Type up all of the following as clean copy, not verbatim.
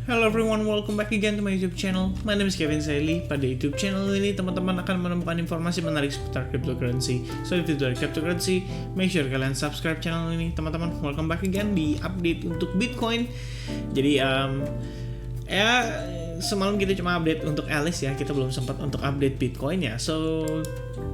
Hello everyone, welcome back again to my YouTube channel. My name is Kevin Saili. Pada YouTube channel ini, teman-teman akan menemukan informasi menarik seputar cryptocurrency. So if itu dari cryptocurrency, make sure kalian subscribe channel ini, teman-teman. Welcome back again di update untuk Bitcoin. Jadi semalam kita cuma update untuk Alice ya, kita belum sempat untuk update Bitcoin ya. So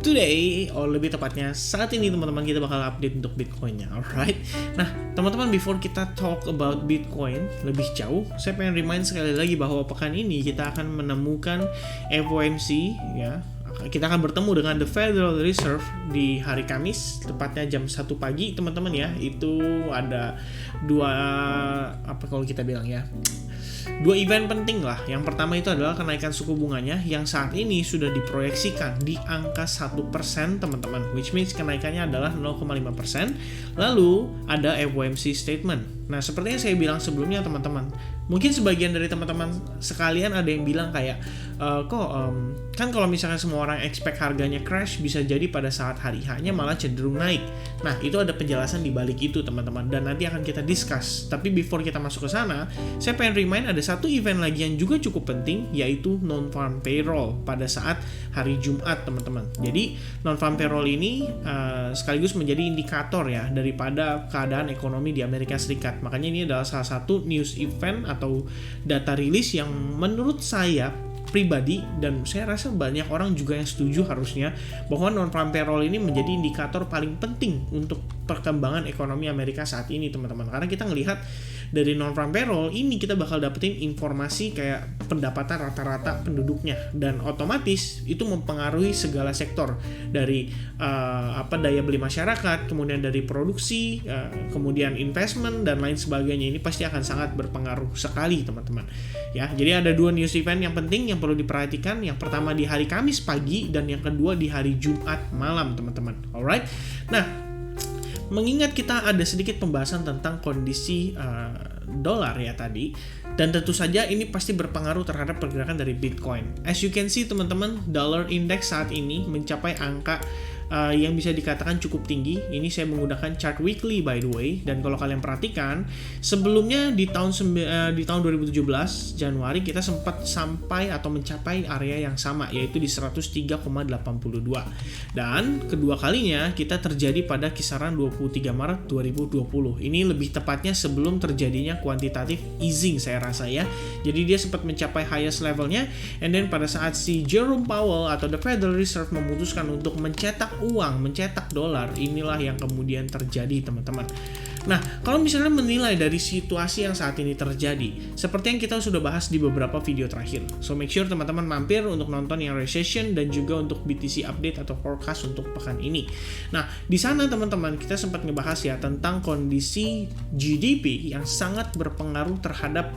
today, or lebih tepatnya saat ini teman-teman, kita bakal update untuk Bitcoinnya, alright. Nah teman-teman, before kita talk about Bitcoin lebih jauh, saya pengen remind sekali lagi bahwa pekan ini kita akan menemukan FOMC ya. Kita akan bertemu dengan The Federal Reserve di hari Kamis, tepatnya jam 1 pagi teman-teman ya. Itu ada dua event penting lah. Yang pertama itu adalah kenaikan suku bunganya yang saat ini sudah diproyeksikan di angka 1% teman-teman, which means kenaikannya adalah 0,5%. Lalu ada FOMC statement. Nah, seperti yang saya bilang sebelumnya teman-teman, mungkin sebagian dari teman-teman sekalian ada yang bilang kayak kan kalau misalnya semua orang expect harganya crash, bisa jadi pada saat hari H-nya malah cenderung naik. Nah, itu ada penjelasan di balik itu teman-teman, dan nanti akan kita discuss. Tapi before kita masuk ke sana, saya pengen remind ada satu event lagi yang juga cukup penting, yaitu non-farm payroll pada saat hari Jumat teman-teman. Jadi non-farm payroll ini sekaligus menjadi indikator ya daripada keadaan ekonomi di Amerika Serikat. Makanya ini adalah salah satu news event atau data rilis yang menurut saya pribadi, dan saya rasa banyak orang juga yang setuju harusnya, bahwa non-farm payroll ini menjadi indikator paling penting untuk perkembangan ekonomi Amerika saat ini teman-teman. Karena kita ngelihat dari non-farm payroll ini kita bakal dapetin informasi kayak pendapatan rata-rata penduduknya, dan otomatis itu mempengaruhi segala sektor dari daya beli masyarakat, kemudian dari produksi, kemudian investment dan lain sebagainya. Ini pasti akan sangat berpengaruh sekali teman-teman ya. Jadi ada dua news event yang penting yang perlu diperhatikan. Yang pertama di hari Kamis pagi, dan yang kedua di hari Jumat malam teman-teman. Alright. Nah, mengingat kita ada sedikit pembahasan tentang kondisi dolar ya tadi, dan tentu saja ini pasti berpengaruh terhadap pergerakan dari Bitcoin. As you can see teman-teman, dollar index saat ini mencapai angka yang bisa dikatakan cukup tinggi. Ini saya menggunakan chart weekly by the way, dan kalau kalian perhatikan sebelumnya di tahun 2017 Januari kita sempat sampai atau mencapai area yang sama, yaitu di 103,82, dan kedua kalinya kita terjadi pada kisaran 23 Maret 2020. Ini lebih tepatnya sebelum terjadinya quantitative easing saya rasa ya. Jadi dia sempat mencapai highest levelnya, and then pada saat si Jerome Powell atau The Federal Reserve memutuskan untuk mencetak uang, mencetak dolar, inilah yang kemudian terjadi teman-teman. Nah, kalau misalnya menilai dari situasi yang saat ini terjadi, seperti yang kita sudah bahas di beberapa video terakhir, so make sure teman-teman mampir untuk nonton yang recession dan juga untuk BTC update atau forecast untuk pekan ini. Nah, di sana teman-teman kita sempat ngebahas ya tentang kondisi GDP yang sangat berpengaruh terhadap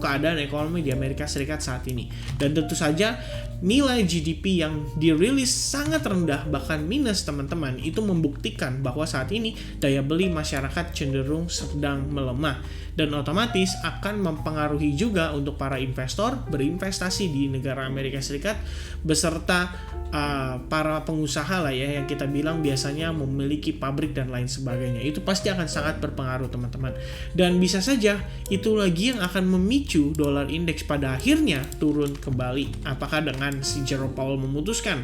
keadaan ekonomi di Amerika Serikat saat ini. Dan tentu saja nilai GDP yang dirilis sangat rendah, bahkan minus teman-teman, itu membuktikan bahwa saat ini daya beli masyarakat cenderung sedang melemah, dan otomatis akan mempengaruhi juga untuk para investor berinvestasi di negara Amerika Serikat beserta para pengusaha lah ya, yang kita bilang biasanya memiliki pabrik dan lain sebagainya. Itu pasti akan sangat berpengaruh teman-teman, dan bisa saja itu lagi yang akan memicu dolar indeks pada akhirnya turun kembali. Apakah dengan si Jerome Powell memutuskan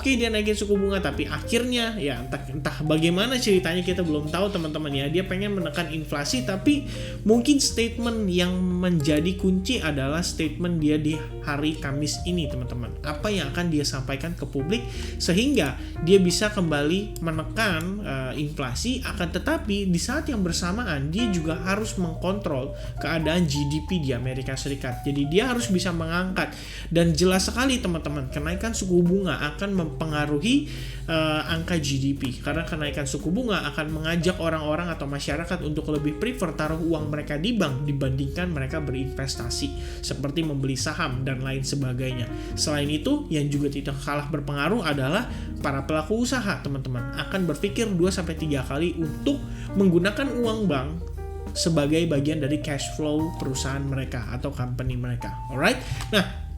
dia naikin suku bunga, tapi akhirnya ya entah bagaimana ceritanya, kita belum tahu teman-teman ya. Dia pengen menekan inflasi, tapi mungkin statement yang menjadi kunci adalah statement dia di hari Kamis ini teman-teman. Apa yang akan dia sampaikan ke publik sehingga dia bisa kembali menekan inflasi, akan tetapi di saat yang bersamaan dia juga harus mengkontrol keadaan GDP di Amerika Serikat. Jadi dia harus bisa mengangkat, dan jelas sekali teman-teman, kenaikan suku bunga akan mempengaruhi angka GDP, karena kenaikan suku bunga akan mengajak orang-orang atau masyarakat untuk lebih prefer taruh uang mereka di bank dibandingkan mereka berinvestasi seperti membeli saham dan lain sebagainya. Selain itu, yang juga tidak kalah berpengaruh adalah para pelaku usaha teman-teman akan berpikir 2-3 kali untuk menggunakan uang bank sebagai bagian dari cash flow perusahaan mereka atau company mereka. Alright? Nah,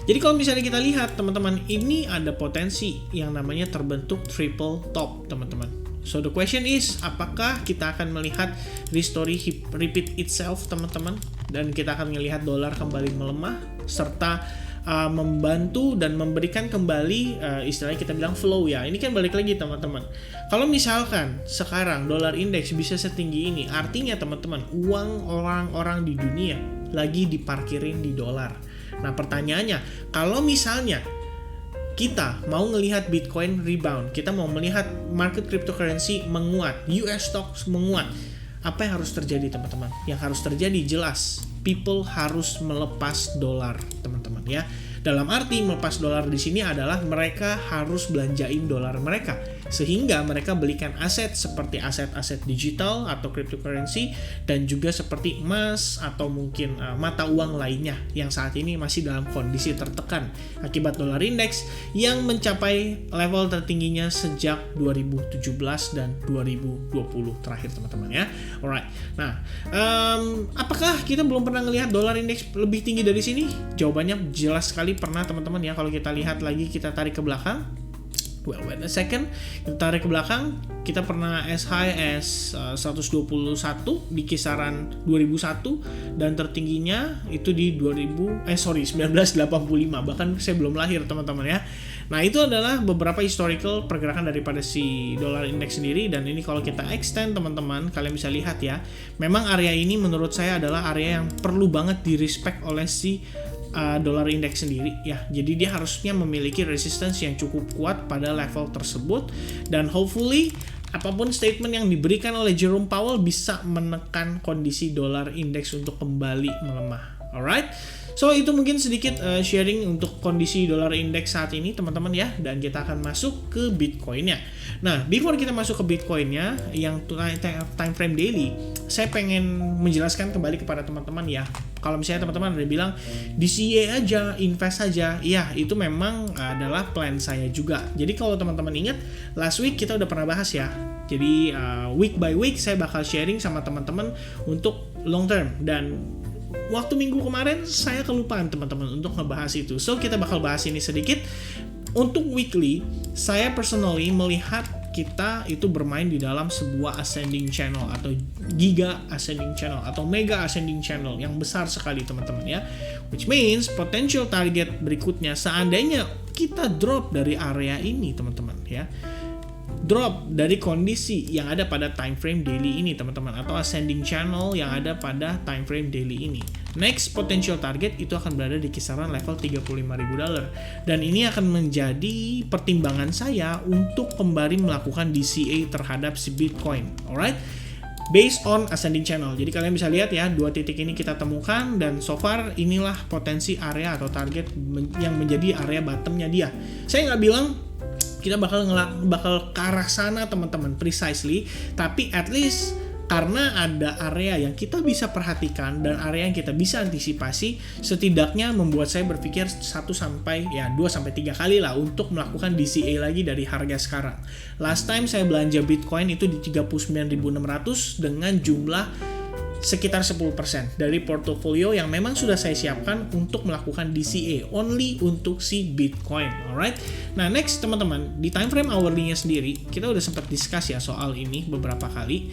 jadi kalau misalnya kita lihat teman-teman, ini ada potensi yang namanya terbentuk triple top teman-teman. So the question is, apakah kita akan melihat history repeat itself teman-teman? dan kita akan melihat dolar kembali melemah serta membantu dan memberikan kembali istilahnya kita bilang flow ya. Ini kan balik lagi teman-teman. Kalau misalkan sekarang dolar indeks bisa setinggi ini, artinya teman-teman uang orang-orang di dunia lagi diparkirin di dolar. Nah pertanyaannya, kalau misalnya kita mau ngelihat Bitcoin rebound, kita mau melihat market cryptocurrency menguat, US stocks menguat, apa yang harus terjadi teman-teman? Yang harus terjadi jelas, people harus melepas dolar teman-teman ya. Dalam arti melepas dolar di sini adalah mereka harus belanjain dolar mereka, sehingga mereka belikan aset seperti aset-aset digital atau cryptocurrency, dan juga seperti emas atau mungkin mata uang lainnya yang saat ini masih dalam kondisi tertekan akibat dolar indeks yang mencapai level tertingginya sejak 2017 dan 2020 terakhir teman-teman ya. Alright. Nah, apakah kita belum pernah ngelihat dolar indeks lebih tinggi dari sini? Jawabannya jelas sekali pernah teman-teman ya. Kalau kita lihat lagi, kita tarik ke belakang. Well, wait a second. Kita tarik ke belakang, kita pernah as high as 121 di kisaran 2001 dan tertingginya itu di 1985, bahkan saya belum lahir teman-teman ya. Nah, itu adalah beberapa historical pergerakan daripada si dolar indeks sendiri, dan ini kalau kita extend teman-teman, kalian bisa lihat ya. Memang area ini menurut saya adalah area yang perlu banget di respect oleh si dolar indeks sendiri ya. Jadi dia harusnya memiliki resistance yang cukup kuat pada level tersebut, dan hopefully apapun statement yang diberikan oleh Jerome Powell bisa menekan kondisi dolar indeks untuk kembali melemah. Alright. So itu mungkin sedikit sharing untuk kondisi dolar indeks saat ini teman-teman ya, dan kita akan masuk ke Bitcoin-nya. Nah, before kita masuk ke Bitcoin-nya yang time frame daily, saya pengen menjelaskan kembali kepada teman-teman ya. Kalau misalnya teman-teman ada bilang DCA aja, invest aja, ya itu memang adalah plan saya juga. Jadi kalau teman-teman ingat, last week kita udah pernah bahas ya. Jadi week by week saya bakal sharing sama teman-teman untuk long term, dan waktu minggu kemarin saya kelupaan teman-teman untuk ngebahas itu. So kita bakal bahas ini sedikit. Untuk weekly, saya personally melihat kita itu bermain di dalam sebuah ascending channel atau giga ascending channel atau mega ascending channel yang besar sekali teman-teman ya. Which means potential target berikutnya seandainya kita drop dari area ini teman-teman ya. Drop dari kondisi yang ada pada time frame daily ini teman-teman, atau ascending channel yang ada pada time frame daily ini. Next potential target itu akan berada di kisaran level $35.000, dan ini akan menjadi pertimbangan saya untuk kembali melakukan DCA terhadap si Bitcoin. Alright, based on ascending channel. Jadi kalian bisa lihat ya, dua titik ini kita temukan, dan so far inilah potensi area atau target yang menjadi area bottomnya dia. Saya nggak bilang kita bakal ke arah sana teman-teman precisely, tapi at least karena ada area yang kita bisa perhatikan dan area yang kita bisa antisipasi, setidaknya membuat saya berpikir 2 sampai 3 kali lah untuk melakukan DCA lagi dari harga sekarang. Last time saya belanja Bitcoin itu di 39.600 dengan jumlah sekitar 10% dari portofolio yang memang sudah saya siapkan untuk melakukan DCA only untuk si Bitcoin. Alright. Nah, next teman-teman, di time frame hourly-nya sendiri kita udah sempat discuss ya soal ini beberapa kali.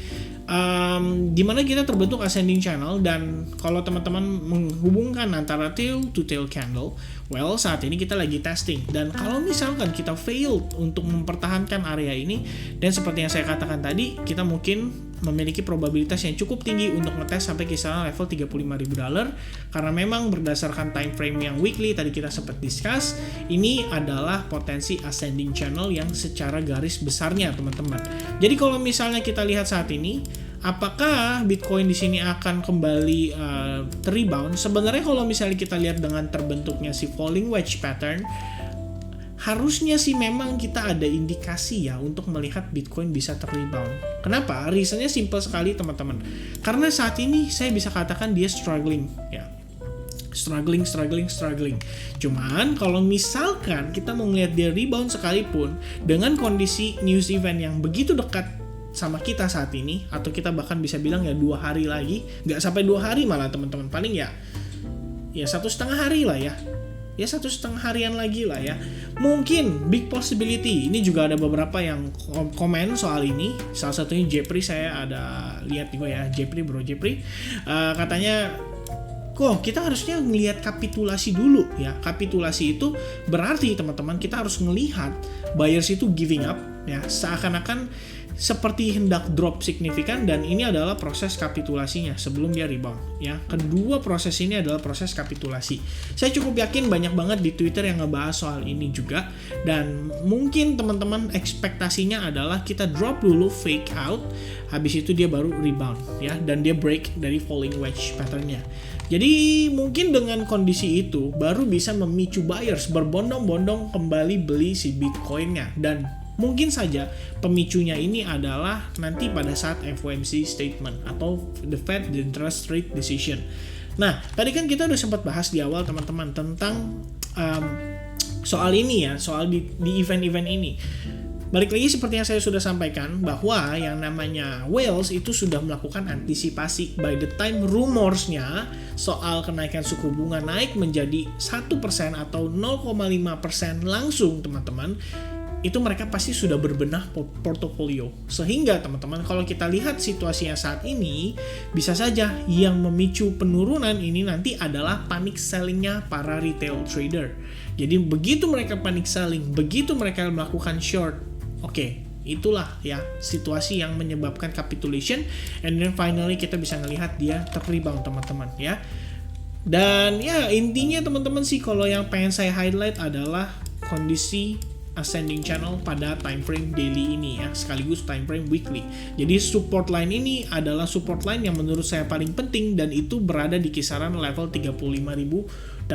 Dimana kita terbentuk ascending channel, dan kalau teman-teman menghubungkan antara tail to tail candle, well saat ini kita lagi testing, dan kalau misalkan kita failed untuk mempertahankan area ini, dan seperti yang saya katakan tadi, kita mungkin memiliki probabilitas yang cukup tinggi untuk ngetes sampai kisaran level $35.000, karena memang berdasarkan time frame yang weekly tadi kita sempat discuss, ini adalah potensi ascending channel yang secara garis besarnya teman-teman. Jadi kalau misalnya kita lihat saat ini, apakah Bitcoin di sini akan kembali rebound? Sebenarnya kalau misalnya kita lihat dengan terbentuknya si falling wedge pattern, harusnya sih memang kita ada indikasi ya untuk melihat Bitcoin bisa terrebound. Kenapa? Reasonnya simple sekali teman-teman. Karena saat ini saya bisa katakan dia struggling ya. Struggling. Cuman kalau misalkan kita mau ngelihat dia rebound sekalipun dengan kondisi news event yang begitu dekat sama kita saat ini, atau kita bahkan bisa bilang ya 2 hari lagi, nggak sampai 2 hari malah teman-teman, paling ya 1,5 hari lah ya. Ya 1,5 harian lagi lah ya. Mungkin big possibility. Ini juga ada beberapa yang komen soal ini. Salah satunya Jeffrey, saya ada lihat juga ya, Jeffrey. Katanya kok kita harusnya ngelihat kapitulasi dulu ya. Kapitulasi itu berarti teman-teman kita harus ngelihat buyers itu giving up ya, seakan-akan seperti hendak drop signifikan, dan ini adalah proses kapitulasinya sebelum dia rebound ya. Kedua proses ini adalah proses kapitulasi. Saya cukup yakin banyak banget di Twitter yang ngebahas soal ini juga, dan mungkin teman-teman ekspektasinya adalah kita drop dulu, fake out, habis itu dia baru rebound ya, dan dia break dari falling wedge patternnya. Jadi mungkin dengan kondisi itu baru bisa memicu buyers berbondong-bondong kembali beli si Bitcoin-nya, dan mungkin saja pemicunya ini adalah nanti pada saat FOMC statement atau the Fed interest rate decision. Nah, tadi kan kita udah sempat bahas di awal teman-teman tentang soal ini ya, soal di event-event ini. Balik lagi seperti yang saya sudah sampaikan bahwa yang namanya whales itu sudah melakukan antisipasi. By the time rumorsnya soal kenaikan suku bunga naik menjadi 1% atau 0,5% langsung teman-teman, itu mereka pasti sudah berbenah portofolio. Sehingga teman-teman kalau kita lihat situasinya saat ini, bisa saja yang memicu penurunan ini nanti adalah panic sellingnya para retail trader. Jadi begitu mereka panic selling, begitu mereka melakukan short, itulah ya situasi yang menyebabkan capitulation, and then finally kita bisa melihat dia ter-rebound teman-teman ya. Dan ya intinya teman-teman sih kalau yang pengen saya highlight adalah kondisi ascending channel pada time frame daily ini ya, sekaligus time frame weekly. Jadi support line ini adalah support line yang menurut saya paling penting, dan itu berada di kisaran level $35.000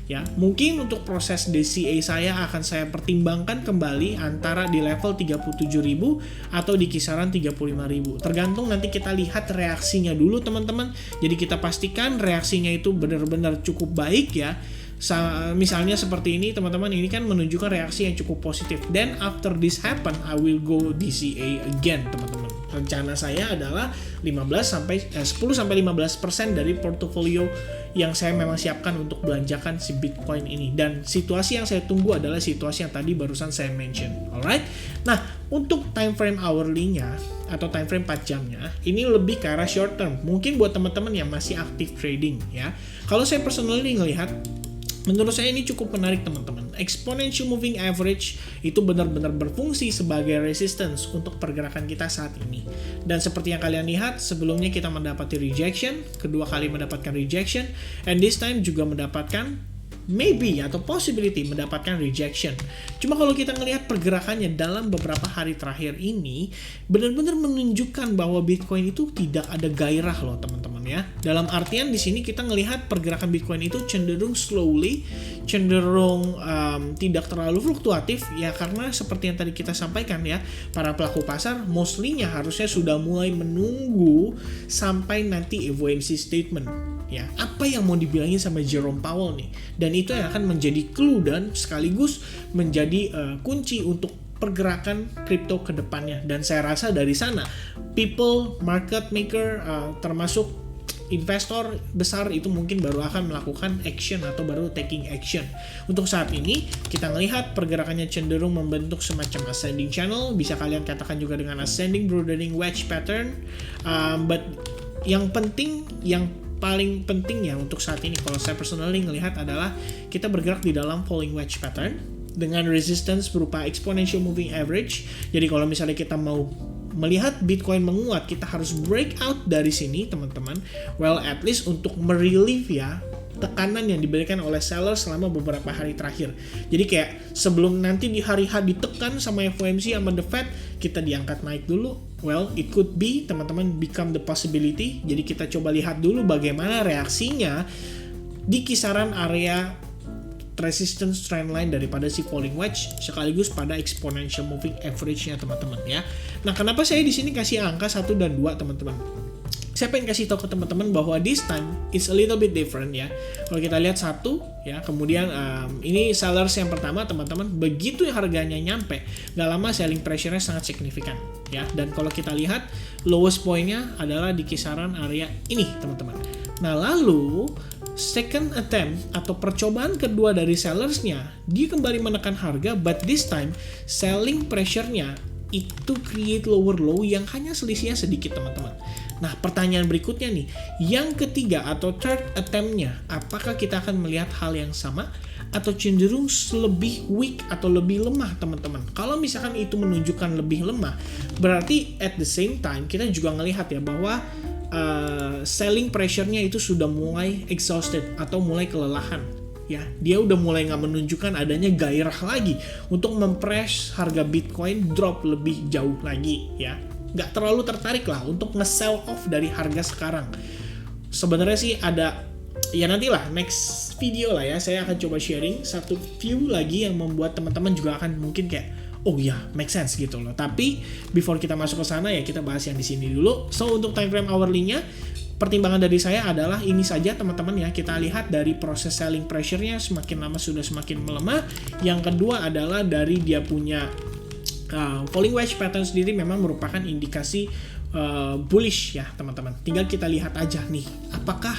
ya. Mungkin untuk proses DCA saya akan saya pertimbangkan kembali antara di level 37.000 atau di kisaran 35.000. Tergantung nanti kita lihat reaksinya dulu teman-teman. Jadi kita pastikan reaksinya itu benar-benar cukup baik ya. Misalnya seperti ini teman-teman, ini kan menunjukkan reaksi yang cukup positif. Then after this happen, I will go DCA again teman-teman. Rencana saya adalah 10-15% dari portofolio yang saya memang siapkan untuk belanjakan si Bitcoin ini. Dan situasi yang saya tunggu adalah situasi yang tadi barusan saya mention. Alright? Nah, untuk time frame hourly-nya atau time frame 4 jamnya, ini lebih ke arah short term. Mungkin buat teman-teman yang masih aktif trading ya. Kalau saya personally ngelihat, menurut saya ini cukup menarik teman-teman. Exponential moving average itu benar-benar berfungsi sebagai resistance untuk pergerakan kita saat ini. Dan seperti yang kalian lihat, sebelumnya kita mendapati rejection, kedua kali mendapatkan rejection, and this time juga mendapatkan maybe atau possibility mendapatkan rejection. Cuma kalau kita ngelihat pergerakannya dalam beberapa hari terakhir ini, benar-benar menunjukkan bahwa Bitcoin itu tidak ada gairah loh teman-teman ya. Dalam artian di sini kita ngelihat pergerakan Bitcoin itu cenderung slowly, cenderung tidak terlalu fluktuatif ya, karena seperti yang tadi kita sampaikan ya, para pelaku pasar mostly-nya harusnya sudah mulai menunggu sampai nanti FOMC statement. Ya, apa yang mau dibilangin sama Jerome Powell nih, dan itu yang akan menjadi clue dan sekaligus menjadi kunci untuk pergerakan kripto ke depannya. Dan saya rasa dari sana people, market maker, termasuk investor besar itu mungkin baru akan melakukan action atau baru taking action. Untuk saat ini kita melihat pergerakannya cenderung membentuk semacam ascending channel, bisa kalian katakan juga dengan ascending broadening wedge pattern, but yang paling penting ya untuk saat ini kalau saya personally ngelihat adalah kita bergerak di dalam falling wedge pattern dengan resistance berupa exponential moving average. Jadi kalau misalnya kita mau melihat Bitcoin menguat, kita harus break out dari sini teman-teman. Well, at least untuk merelieve ya tekanan yang diberikan oleh seller selama beberapa hari terakhir. Jadi kayak sebelum nanti di hari H ditekan sama FOMC sama The Fed, kita diangkat naik dulu. Well, it could be teman-teman become the possibility. Jadi kita coba lihat dulu bagaimana reaksinya di kisaran area resistance trendline daripada si falling wedge sekaligus pada exponential moving average-nya teman-teman ya. Nah, kenapa saya di sini kasih angka 1 dan 2 teman-teman? Saya pengen kasih tahu ke teman-teman bahwa this time it's a little bit different ya. Kalau kita lihat 1 ya, kemudian ini sellers yang pertama teman-teman, begitu harganya nyampe, gak lama selling pressure-nya sangat signifikan ya. Dan kalau kita lihat lowest point-nya adalah di kisaran area ini teman-teman. Nah, lalu second attempt atau percobaan kedua dari sellersnya, dia kembali menekan harga, but this time selling pressure-nya itu create lower low yang hanya selisihnya sedikit teman-teman. Nah, pertanyaan berikutnya nih, yang ketiga atau third attempt-nya, apakah kita akan melihat hal yang sama atau cenderung lebih weak atau lebih lemah teman-teman? Kalau misalkan itu menunjukkan lebih lemah, berarti at the same time kita juga ngelihat ya bahwa selling pressure-nya itu sudah mulai exhausted atau mulai kelelahan. Ya, dia udah mulai nggak menunjukkan adanya gairah lagi untuk mempress harga Bitcoin drop lebih jauh lagi ya. Nggak terlalu tertarik lah untuk nge-sell off dari harga sekarang. Sebenarnya sih ada, ya nantilah next video lah ya, saya akan coba sharing satu view lagi yang membuat teman-teman juga akan mungkin kayak, oh ya, make sense gitu loh. Tapi before kita masuk ke sana ya kita bahas yang di sini dulu. So untuk time frame hourly-nya, pertimbangan dari saya adalah ini saja teman-teman ya, kita lihat dari proses selling pressure-nya semakin lama sudah semakin melemah. Yang kedua adalah dari dia punya falling wedge pattern sendiri memang merupakan indikasi bullish ya teman-teman. Tinggal kita lihat aja nih, apakah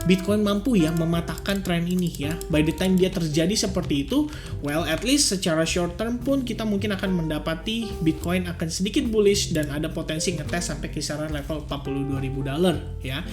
Bitcoin mampu ya mematahkan tren ini ya. By the time dia terjadi seperti itu, well at least secara short term pun kita mungkin akan mendapati Bitcoin akan sedikit bullish dan ada potensi ngetes sampai kisaran level $42.000 ya.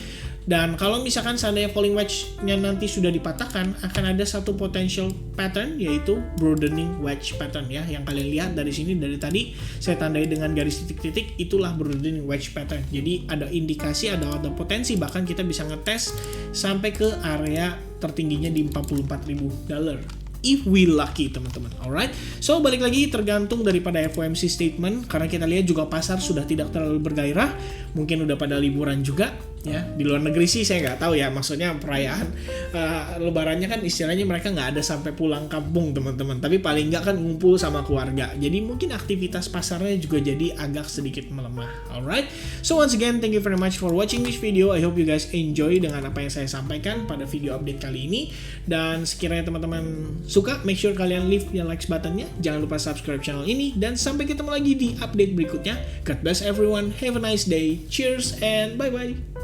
Dan kalau misalkan seandainya falling wedge-nya nanti sudah dipatahkan, akan ada satu potential pattern yaitu broadening wedge pattern ya. Yang kalian lihat dari sini, dari tadi saya tandai dengan garis titik-titik, itulah broadening wedge pattern. Jadi ada indikasi, ada potensi bahkan kita bisa ngetes sampai ke area tertingginya di $44.000. If we lucky teman-teman, alright. So balik lagi tergantung daripada FOMC statement, karena kita lihat juga pasar sudah tidak terlalu bergairah, mungkin udah pada liburan juga ya. Di luar negeri sih saya nggak tahu ya, maksudnya perayaan lebarannya kan istilahnya mereka nggak ada sampai pulang kampung teman-teman, tapi paling nggak kan ngumpul sama keluarga, jadi mungkin aktivitas pasarnya juga jadi agak sedikit melemah. Alright, so once again thank you very much for watching this video. I hope you guys enjoy dengan apa yang saya sampaikan pada video update kali ini, dan sekiranya teman-teman suka, make sure kalian leave ya like buttonnya, jangan lupa subscribe channel ini, dan sampai ketemu lagi di update berikutnya. God bless everyone, have a nice day, cheers and bye bye.